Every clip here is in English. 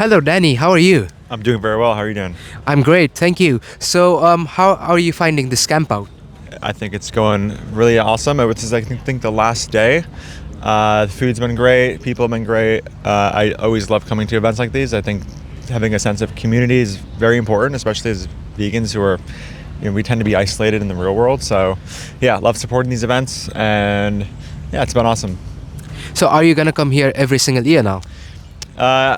Hello, Danny. How are you? I'm doing very well. How are you doing? I'm great, thank you. So, how are you finding this camp out? I think it's going really awesome. It was, I think, the last day. The food's been great. People have been great. I always love coming to events like these. I think having a sense of community is very important, especially as vegans who are, we tend to be isolated in the real world. So, yeah, love supporting these events, and yeah, it's been awesome. So, are you gonna come here every single year now?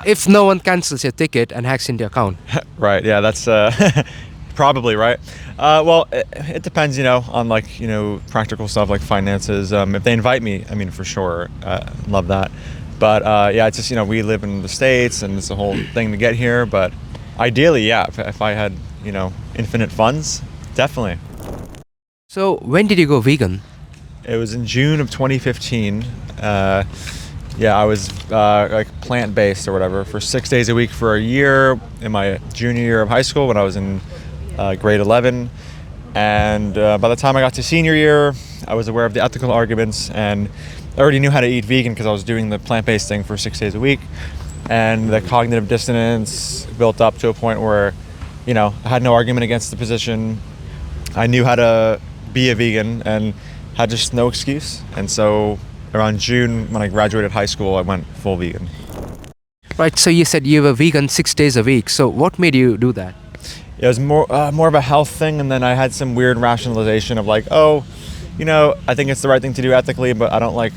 If no one cancels your ticket and hacks into your account. Right. Yeah, that's probably right. Well, it depends, on practical stuff like finances. If they invite me, I mean, for sure, love that. But yeah, it's just we live in the States and it's a whole thing to get here. But ideally, yeah, if I had infinite funds, definitely. So, when did you go vegan? It was in June of 2015. Yeah, I was like plant-based or whatever for 6 days a week for a year in my junior year of high school when I was in grade 11. And by the time I got to senior year, I was aware of the ethical arguments and I already knew how to eat vegan because I was doing the plant-based thing for 6 days a week. And the cognitive dissonance built up to a point where, I had no argument against the position. I knew how to be a vegan and had just no excuse. And so around June, when I graduated high school, I went full vegan. Right, so you said you were vegan 6 days a week. So what made you do that? It was more of a health thing, and then I had some weird rationalization of like, I think it's the right thing to do ethically, but I don't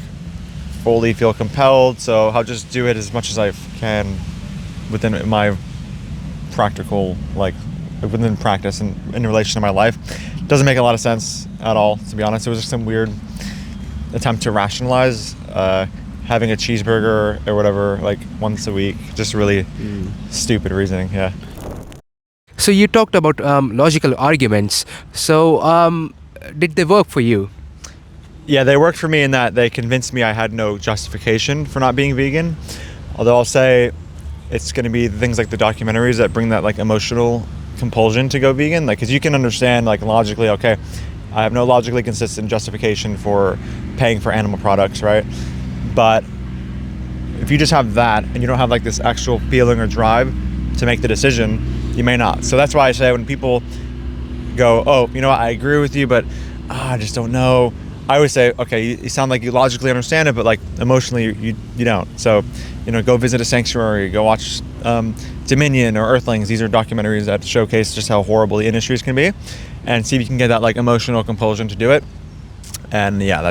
fully feel compelled, so I'll just do it as much as I can within my practical, within practice and in relation to my life. Doesn't make a lot of sense at all, to be honest. It was just some weird attempt to rationalize having a cheeseburger or whatever once a week. Just really stupid reasoning. Yeah. So you talked about logical arguments. So did they work for you? Yeah, they worked for me in that they convinced me I had no justification for not being vegan. Although I'll say it's going to be things like the documentaries that bring that emotional compulsion to go vegan. Because you can understand logically, okay, I have no logically consistent justification for paying for animal products, right? But if you just have that and you don't have this actual feeling or drive to make the decision, you may not. So that's why I say when people go, oh, I agree with you, but I just don't know. I always say, okay, you sound like you logically understand it, but emotionally you don't. So, go visit a sanctuary, go watch Dominion or Earthlings. These are documentaries that showcase just how horrible the industries can be, and see if you can get that emotional compulsion to do it. And yeah, I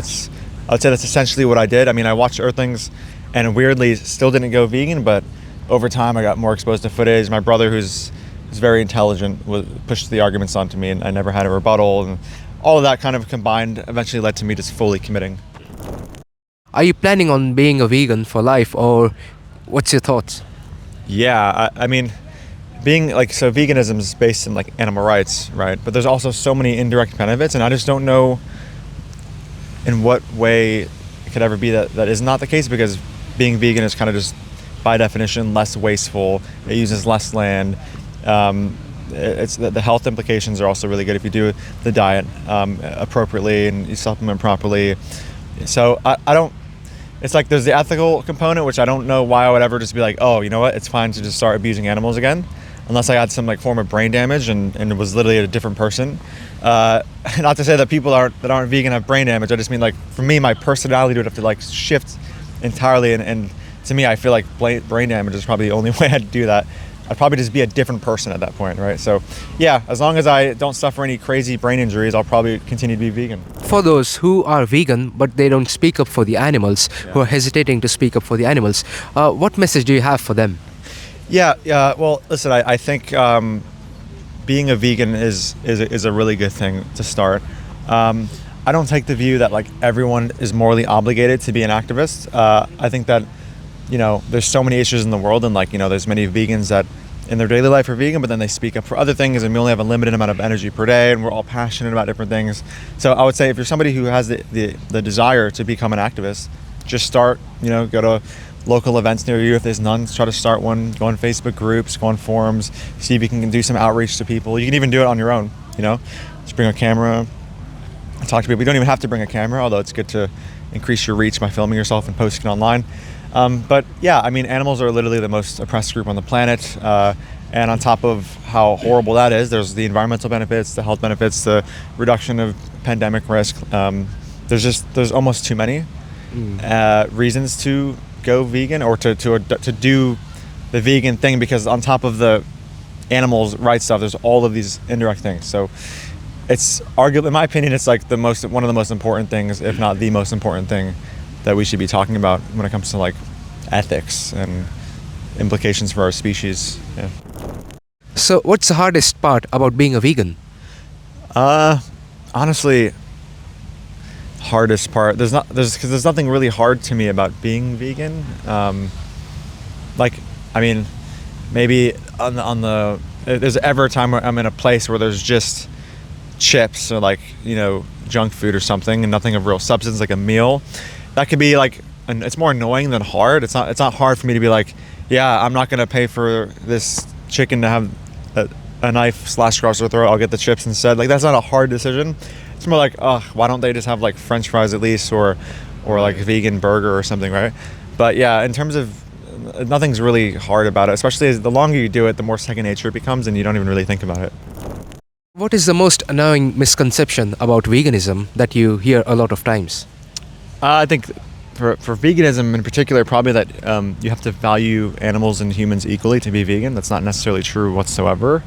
would say that's essentially what I did. I mean, I watched Earthlings and weirdly still didn't go vegan, but over time I got more exposed to footage. My brother, who's very intelligent, pushed the arguments onto me and I never had a rebuttal, and all of that kind of combined eventually led to me just fully committing. Are you planning on being a vegan for life, or what's your thoughts? Yeah, I mean, being so veganism is based in animal rights, right? But there's also so many indirect benefits, and I just don't know in what way it could ever be that is not the case, because being vegan is kind of just by definition less wasteful. It uses less land. It's the health implications are also really good if you do the diet appropriately and you supplement properly. So I don't. It's there's the ethical component, which I don't know why I would ever just be oh, you know what, it's fine to just start abusing animals again, unless I had some form of brain damage and it was literally a different person. Not to say that people that aren't vegan have brain damage. I just mean for me, my personality would have to shift entirely, and to me, I feel brain damage is probably the only way I'd do that. I'd probably just be a different person at that point, right? So yeah, as long as I don't suffer any crazy brain injuries, I'll probably continue to be vegan. For those who are vegan but they don't speak up for the animals, who are hesitating to speak up for the animals, what message do you have for them? Yeah. Well, listen, I think being a vegan is a really good thing to start. I don't take the view that everyone is morally obligated to be an activist. I think that there's so many issues in the world, and there's many vegans that in their daily life are vegan, but then they speak up for other things, and we only have a limited amount of energy per day, and we're all passionate about different things. So I would say if you're somebody who has the desire to become an activist, just start, go to local events near you. If there's none, try to start one. Go on Facebook groups, go on forums, see if you can do some outreach to people. You can even do it on your own, just bring a camera, talk to people. You don't even have to bring a camera, although it's good to increase your reach by filming yourself and posting it online. But yeah, I mean, animals are literally the most oppressed group on the planet. And on top of how horrible that is, there's the environmental benefits, the health benefits, the reduction of pandemic risk. There's almost too many reasons to go vegan or to do the vegan thing, because on top of the animals' rights stuff, there's all of these indirect things. So it's arguably, in my opinion, it's like one of the most important things, if not the most important thing, that we should be talking about when it comes to like ethics and implications for our species. Yeah. So, what's the hardest part about being a vegan? Honestly, hardest part, there's nothing really hard to me about being vegan. Like, I mean, maybe there's ever a time where I'm in a place where there's just chips or like, junk food or something and nothing of real substance, like a meal. That could be like, it's more annoying than hard. It's not hard for me to be like, yeah, I'm not gonna pay for this chicken to have a knife slashed across their throat. I'll get the chips instead. Like, that's not a hard decision. It's more like, oh, why don't they just have like French fries at least, or like a vegan burger or something, right? But yeah, in terms of, nothing's really hard about it, especially as the longer you do it, the more second nature it becomes and you don't even really think about it. What is the most annoying misconception about veganism that you hear a lot of times? I think for veganism in particular, probably that you have to value animals and humans equally to be vegan. That's not necessarily true whatsoever.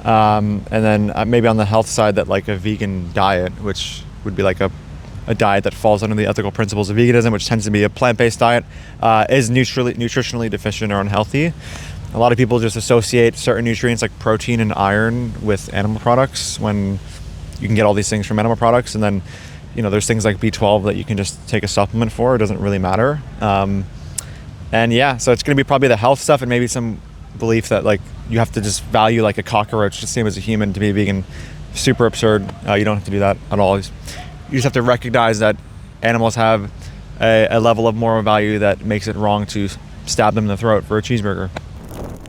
And then maybe on the health side, that like a vegan diet, which would be like a diet that falls under the ethical principles of veganism, which tends to be a plant-based diet, is nutritionally deficient or unhealthy. A lot of people just associate certain nutrients like protein and iron with animal products, when you can get all these things from animal products. And then, there's things like B12 that you can just take a supplement for. It doesn't really matter. And yeah, so it's going to be probably the health stuff, and maybe some belief that like you have to just value like a cockroach the same as a human to be vegan. Super absurd. You don't have to do that at all. You just have to recognize that animals have a level of moral value that makes it wrong to stab them in the throat for a cheeseburger.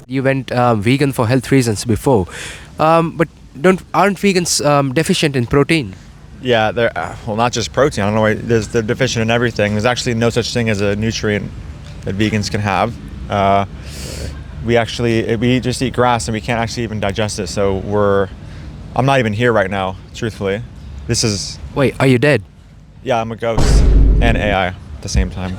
You went vegan for health reasons before, but aren't vegans deficient in protein? Yeah, they're well, not just protein. I don't know why they're deficient in everything. There's actually no such thing as a nutrient that vegans can have. We just eat grass and we can't actually even digest it. So I'm not even here right now, truthfully. Wait, are you dead? Yeah, I'm a ghost and AI at the same time.